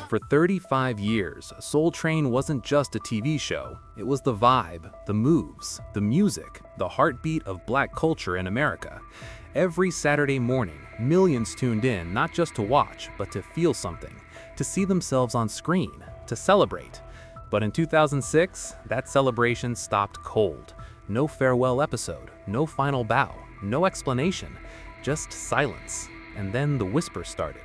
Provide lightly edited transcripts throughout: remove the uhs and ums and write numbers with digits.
For 35 years, Soul Train wasn't just a TV show. It was the vibe, the moves, the music, the heartbeat of black culture in America. Every Saturday morning, millions tuned in not just to watch, but to feel something, to see themselves on screen, to celebrate. But in 2006, that celebration stopped cold. No farewell episode, no final bow, no explanation, just silence. And then the whisper started.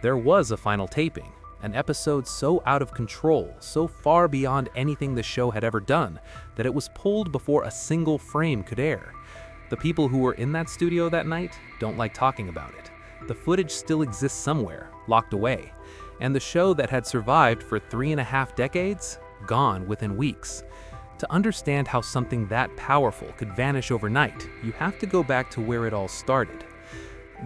There was a final taping. An episode so out of control, so far beyond anything the show had ever done, that it was pulled before a single frame could air. The people who were in that studio that night don't like talking about it. The footage still exists somewhere, locked away. And the show that had survived for 3.5 decades, gone within weeks. To understand how something that powerful could vanish overnight, you have to go back to where it all started.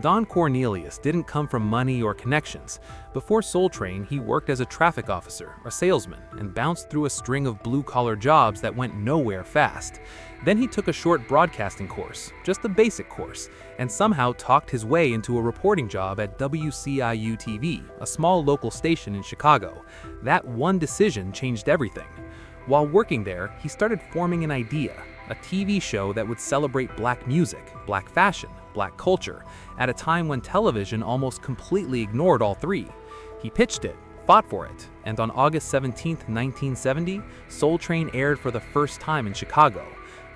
Don Cornelius didn't come from money or connections. Before Soul Train, he worked as a traffic officer, a salesman, and bounced through a string of blue-collar jobs that went nowhere fast. Then he took a short broadcasting course, just a basic course, and somehow talked his way into a reporting job at WCIU-TV, a small local station in Chicago. That one decision changed everything. While working there, he started forming an idea, a TV show that would celebrate black music, black fashion, black culture, at a time when television almost completely ignored all three. He pitched it, fought for it, and on August 17, 1970, Soul Train aired for the first time in Chicago.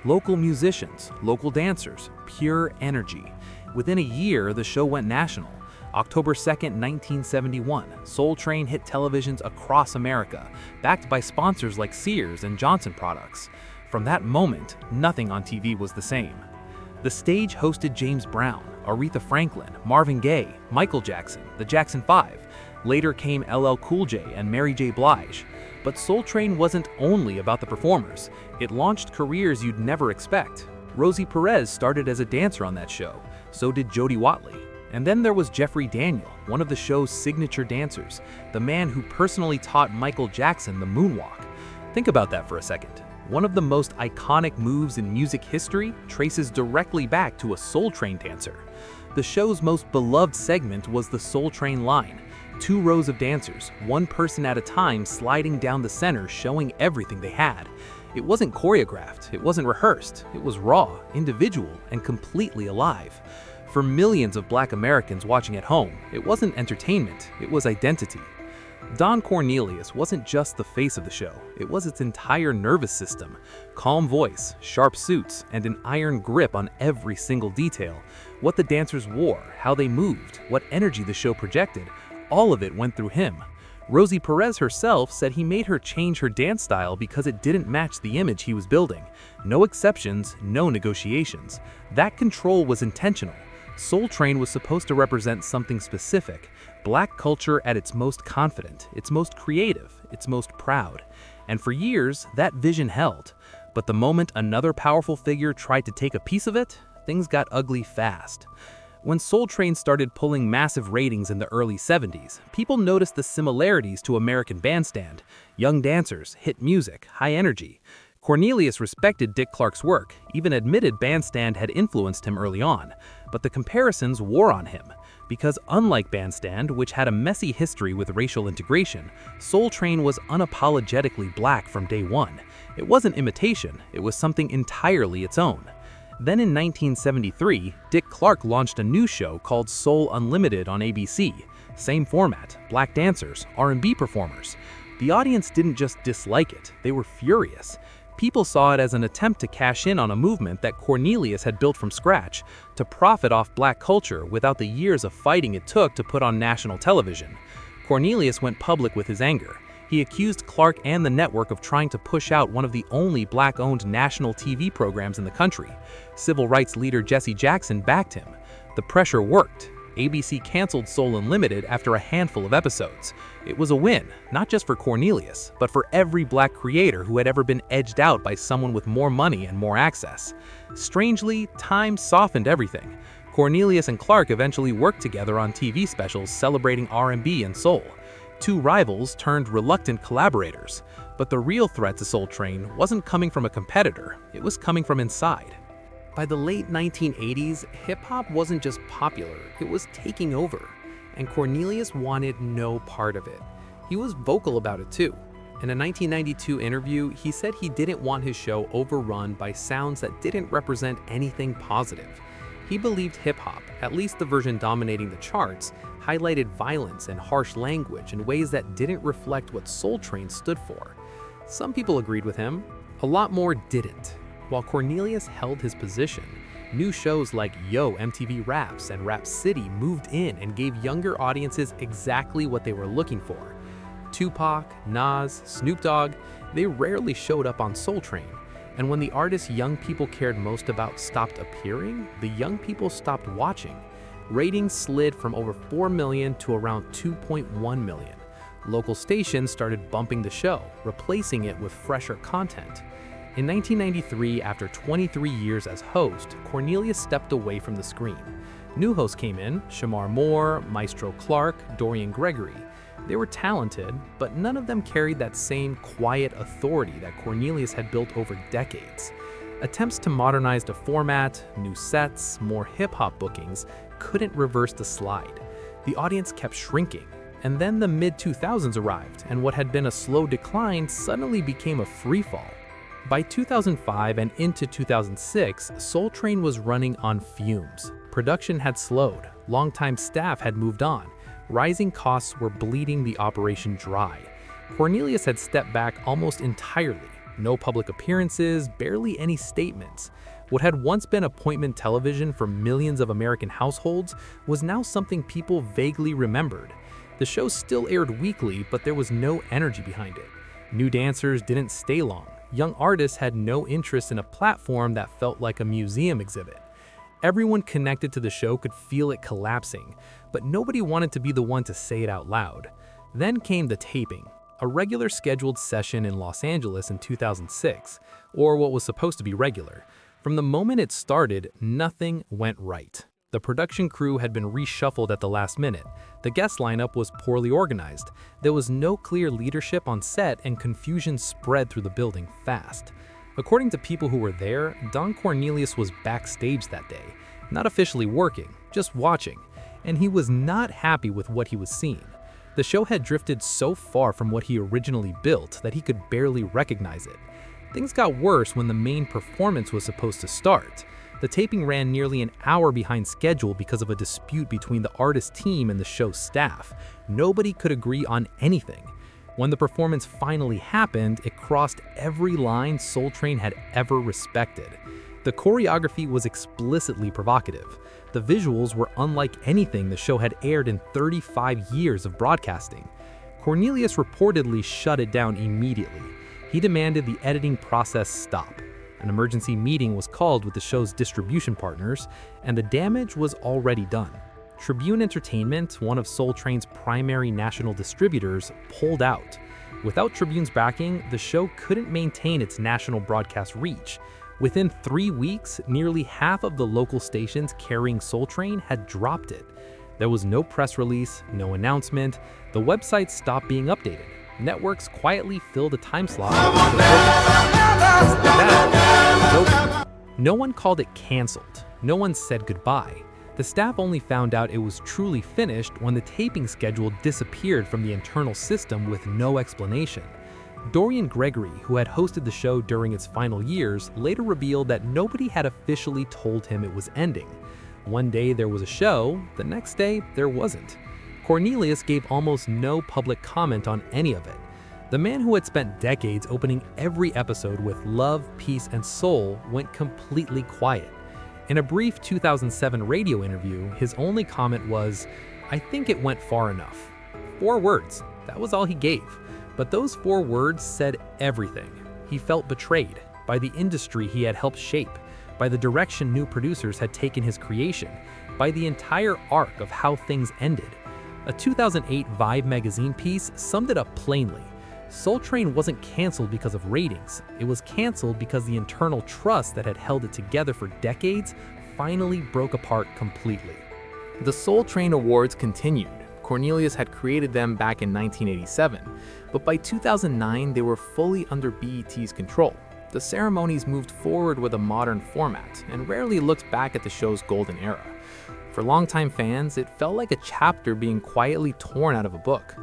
Local musicians, local dancers, pure energy. Within a year, the show went national. October 2, 1971, Soul Train hit televisions across America, backed by sponsors like Sears and Johnson Products. From that moment, nothing on TV was the same. The stage hosted James Brown, Aretha Franklin, Marvin Gaye, Michael Jackson, the Jackson 5. Later came LL Cool J and Mary J. Blige. But Soul Train wasn't only about the performers. It launched careers you'd never expect. Rosie Perez started as a dancer on that show. So did Jody Watley. And then there was Jeffrey Daniel, one of the show's signature dancers, the man who personally taught Michael Jackson the moonwalk. Think about that for a second. One of the most iconic moves in music history traces directly back to a Soul Train dancer. The show's most beloved segment was the Soul Train line. 2 rows of dancers, one person at a time sliding down the center, showing everything they had. It wasn't choreographed, it wasn't rehearsed, it was raw, individual, and completely alive. For millions of black Americans watching at home, it wasn't entertainment, it was identity. Don Cornelius wasn't just the face of the show, it was its entire nervous system. Calm voice, sharp suits, and an iron grip on every single detail. What the dancers wore, how they moved, what energy the show projected, all of it went through him. Rosie Perez herself said he made her change her dance style because it didn't match the image he was building. No exceptions, no negotiations. That control was intentional. Soul Train was supposed to represent something specific. Black culture at its most confident, its most creative, its most proud. And for years, that vision held. But the moment another powerful figure tried to take a piece of it, things got ugly fast. When Soul Train started pulling massive ratings in the early 70s, people noticed the similarities to American Bandstand. Young dancers, hit music, high energy. Cornelius respected Dick Clark's work, even admitted Bandstand had influenced him early on. But the comparisons wore on him. Because unlike Bandstand, which had a messy history with racial integration, Soul Train was unapologetically black from day one. It wasn't imitation, it was something entirely its own. Then in 1973, Dick Clark launched a new show called Soul Unlimited on ABC. Same format, black dancers, R&B performers. The audience didn't just dislike it, they were furious. People saw it as an attempt to cash in on a movement that Cornelius had built from scratch, to profit off black culture without the years of fighting it took to put on national television. Cornelius went public with his anger. He accused Clark and the network of trying to push out one of the only black-owned national TV programs in the country. Civil rights leader Jesse Jackson backed him. The pressure worked. ABC canceled Soul Unlimited after a handful of episodes. It was a win, not just for Cornelius, but for every black creator who had ever been edged out by someone with more money and more access. Strangely, time softened everything. Cornelius and Clark eventually worked together on TV specials celebrating R&B and soul. 2 rivals turned reluctant collaborators. But the real threat to Soul Train wasn't coming from a competitor, it was coming from inside. By the late 1980s, hip-hop wasn't just popular, it was taking over. And Cornelius wanted no part of it. He was vocal about it too. In a 1992 interview, he said he didn't want his show overrun by sounds that didn't represent anything positive. He believed hip-hop, at least the version dominating the charts, highlighted violence and harsh language in ways that didn't reflect what Soul Train stood for. Some people agreed with him, a lot more didn't. While Cornelius held his position, new shows like Yo! MTV Raps and Rap City moved in and gave younger audiences exactly what they were looking for. Tupac, Nas, Snoop Dogg, they rarely showed up on Soul Train. And when the artists young people cared most about stopped appearing, the young people stopped watching. Ratings slid from over 4 million to around 2.1 million. Local stations started bumping the show, replacing it with fresher content. In 1993, after 23 years as host, Cornelius stepped away from the screen. New hosts came in, Shamar Moore, Maestro Clark, Dorian Gregory. They were talented, but none of them carried that same quiet authority that Cornelius had built over decades. Attempts to modernize the format, new sets, more hip-hop bookings, couldn't reverse the slide. The audience kept shrinking, and then the mid-2000s arrived, and what had been a slow decline suddenly became a freefall. By 2005 and into 2006, Soul Train was running on fumes. Production had slowed, longtime staff had moved on, rising costs were bleeding the operation dry. Cornelius had stepped back almost entirely. No public appearances, barely any statements. What had once been appointment television for millions of American households was now something people vaguely remembered. The show still aired weekly, but there was no energy behind it. New dancers didn't stay long. Young artists had no interest in a platform that felt like a museum exhibit. Everyone connected to the show could feel it collapsing, but nobody wanted to be the one to say it out loud. Then came the taping, a regular scheduled session in Los Angeles in 2006, or what was supposed to be regular. From the moment it started, nothing went right. The production crew had been reshuffled at the last minute. The guest lineup was poorly organized. There was no clear leadership on set, and confusion spread through the building fast. According to people who were there, Don Cornelius was backstage that day, not officially working, just watching, and he was not happy with what he was seeing. The show had drifted so far from what he originally built that he could barely recognize it. Things got worse when the main performance was supposed to start. The taping ran nearly an hour behind schedule because of a dispute between the artist team and the show's staff. Nobody could agree on anything. When the performance finally happened, it crossed every line Soul Train had ever respected. The choreography was explicitly provocative. The visuals were unlike anything the show had aired in 35 years of broadcasting. Cornelius reportedly shut it down immediately. He demanded the editing process stop. An emergency meeting was called with the show's distribution partners, and the damage was already done. Tribune Entertainment, one of Soul Train's primary national distributors, pulled out. Without Tribune's backing, the show couldn't maintain its national broadcast reach. Within 3 weeks, nearly half of the local stations carrying Soul Train had dropped it. There was no press release, no announcement. The website stopped being updated. Networks quietly filled a time slot. No one called it canceled. No one said goodbye. The staff only found out it was truly finished when the taping schedule disappeared from the internal system with no explanation. Dorian Gregory, who had hosted the show during its final years, later revealed that nobody had officially told him it was ending. One day there was a show, the next day there wasn't. Cornelius gave almost no public comment on any of it. The man who had spent decades opening every episode with love, peace, and soul went completely quiet. In a brief 2007 radio interview, his only comment was, "I think it went far enough." 4 words. That was all he gave. But those 4 words said everything. He felt betrayed by the industry he had helped shape, by the direction new producers had taken his creation, by the entire arc of how things ended. A 2008 Vibe magazine piece summed it up plainly. Soul Train wasn't canceled because of ratings. It was canceled because the internal trust that had held it together for decades finally broke apart completely. The Soul Train Awards continued. Cornelius had created them back in 1987, but by 2009 they were fully under BET's control. The ceremonies moved forward with a modern format and rarely looked back at the show's golden era. For longtime fans, it felt like a chapter being quietly torn out of a book.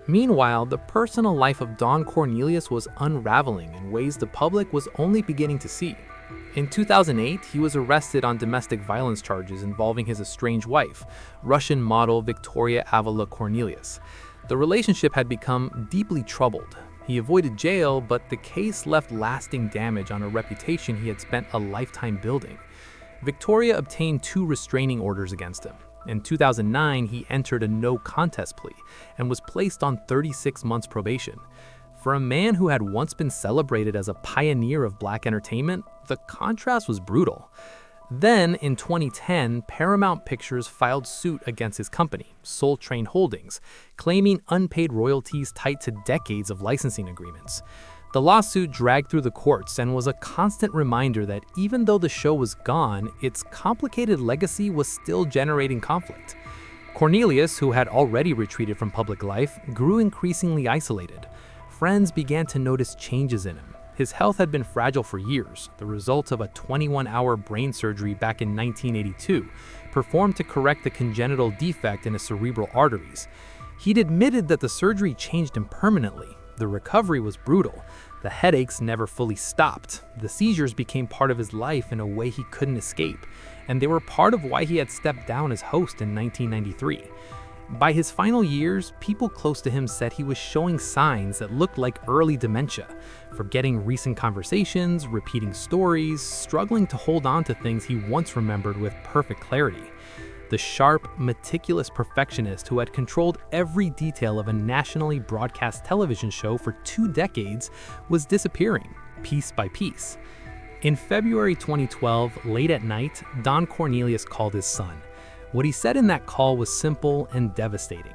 Meanwhile, the personal life of Don Cornelius was unraveling in ways the public was only beginning to see. In 2008, he was arrested on domestic violence charges involving his estranged wife, Russian model Victoria Avila Cornelius. The relationship had become deeply troubled. He avoided jail, but the case left lasting damage on a reputation he had spent a lifetime building. Victoria obtained 2 restraining orders against him. In 2009, he entered a no-contest plea and was placed on 36 months probation. For a man who had once been celebrated as a pioneer of black entertainment, the contrast was brutal. Then, in 2010, Paramount Pictures filed suit against his company, Soul Train Holdings, claiming unpaid royalties tied to decades of licensing agreements. The lawsuit dragged through the courts and was a constant reminder that even though the show was gone, its complicated legacy was still generating conflict. Cornelius, who had already retreated from public life, grew increasingly isolated. Friends began to notice changes in him. His health had been fragile for years, the result of a 21-hour brain surgery back in 1982, performed to correct the congenital defect in his cerebral arteries. He'd admitted that the surgery changed him permanently. The recovery was brutal. The headaches never fully stopped. The seizures became part of his life in a way he couldn't escape, and they were part of why he had stepped down as host in 1993. By his final years, people close to him said he was showing signs that looked like early dementia, forgetting recent conversations, repeating stories, struggling to hold on to things he once remembered with perfect clarity. The sharp, meticulous perfectionist who had controlled every detail of a nationally broadcast television show for 2 decades was disappearing, piece by piece. In February 2012, late at night, Don Cornelius called his son. What he said in that call was simple and devastating.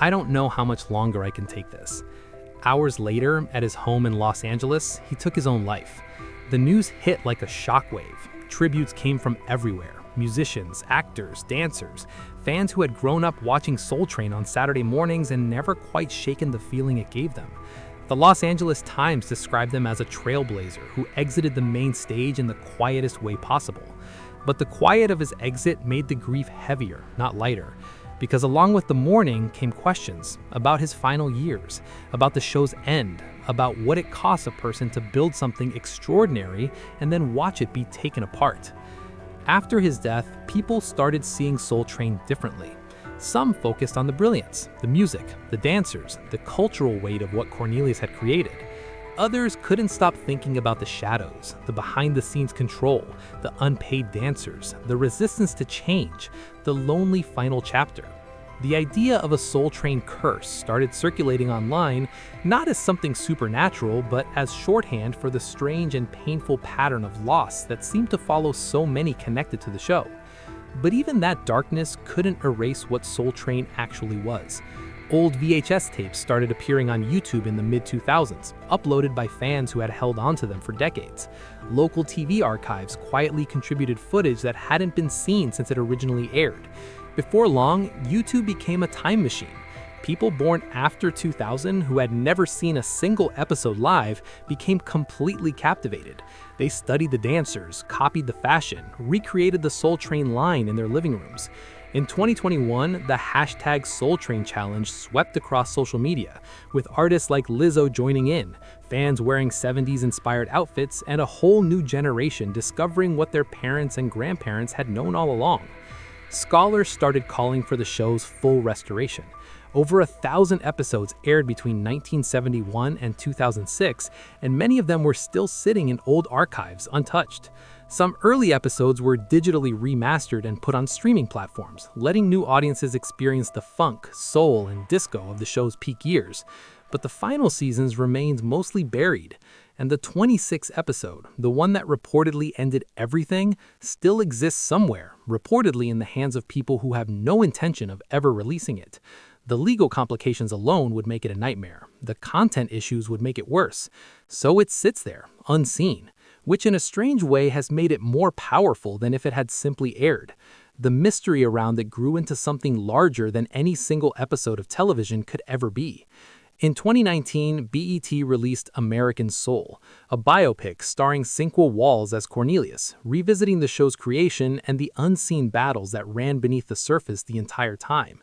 "I don't know how much longer I can take this." Hours later, at his home in Los Angeles, he took his own life. The news hit like a shockwave. Tributes came from everywhere. Musicians, actors, dancers, fans who had grown up watching Soul Train on Saturday mornings and never quite shaken the feeling it gave them. The Los Angeles Times described him as a trailblazer who exited the main stage in the quietest way possible. But the quiet of his exit made the grief heavier, not lighter, because along with the mourning came questions about his final years, about the show's end, about what it costs a person to build something extraordinary and then watch it be taken apart. After his death, people started seeing Soul Train differently. Some focused on the brilliance, the music, the dancers, the cultural weight of what Cornelius had created. Others couldn't stop thinking about the shadows, the behind-the-scenes control, the unpaid dancers, the resistance to change, the lonely final chapter. The idea of a Soul Train curse started circulating online not as something supernatural, but as shorthand for the strange and painful pattern of loss that seemed to follow so many connected to the show. But even that darkness couldn't erase what Soul Train actually was. Old VHS tapes started appearing on YouTube in the mid-2000s, uploaded by fans who had held onto them for decades. Local TV archives quietly contributed footage that hadn't been seen since it originally aired. Before long, YouTube became a time machine. People born after 2000 who had never seen a single episode live became completely captivated. They studied the dancers, copied the fashion, recreated the Soul Train line in their living rooms. In 2021, the hashtag Soul Train Challenge swept across social media, with artists like Lizzo joining in, fans wearing 70s-inspired outfits, and a whole new generation discovering what their parents and grandparents had known all along. Scholars started calling for the show's full restoration. Over 1,000 episodes aired between 1971 and 2006, and many of them were still sitting in old archives untouched. Some early episodes were digitally remastered and put on streaming platforms, letting new audiences experience the funk, soul, and disco of the show's peak years. But the final seasons remained mostly buried, and the 26th episode, the one that reportedly ended everything, still exists somewhere, reportedly in the hands of people who have no intention of ever releasing it. The legal complications alone would make it a nightmare. The content issues would make it worse. So it sits there, unseen, which in a strange way has made it more powerful than if it had simply aired. The mystery around it grew into something larger than any single episode of television could ever be. In 2019, BET released American Soul, a biopic starring Sinqua Walls as Cornelius, revisiting the show's creation and the unseen battles that ran beneath the surface the entire time.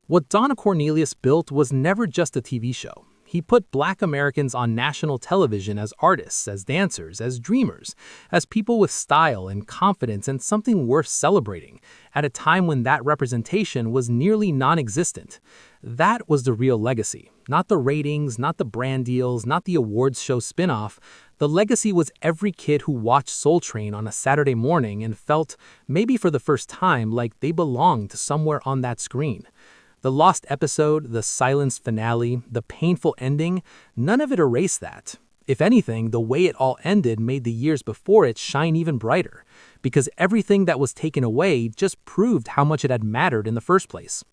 What Donna Cornelius built was never just a TV show. He put Black Americans on national television as artists, as dancers, as dreamers, as people with style and confidence and something worth celebrating, at a time when that representation was nearly non-existent. That was the real legacy. Not the ratings, not the brand deals, not the awards show spin-off. The legacy was every kid who watched Soul Train on a Saturday morning and felt, maybe for the first time, like they belonged to somewhere on that screen. The lost episode, the silenced finale, the painful ending, none of it erased that. If anything, the way it all ended made the years before it shine even brighter, because everything that was taken away just proved how much it had mattered in the first place.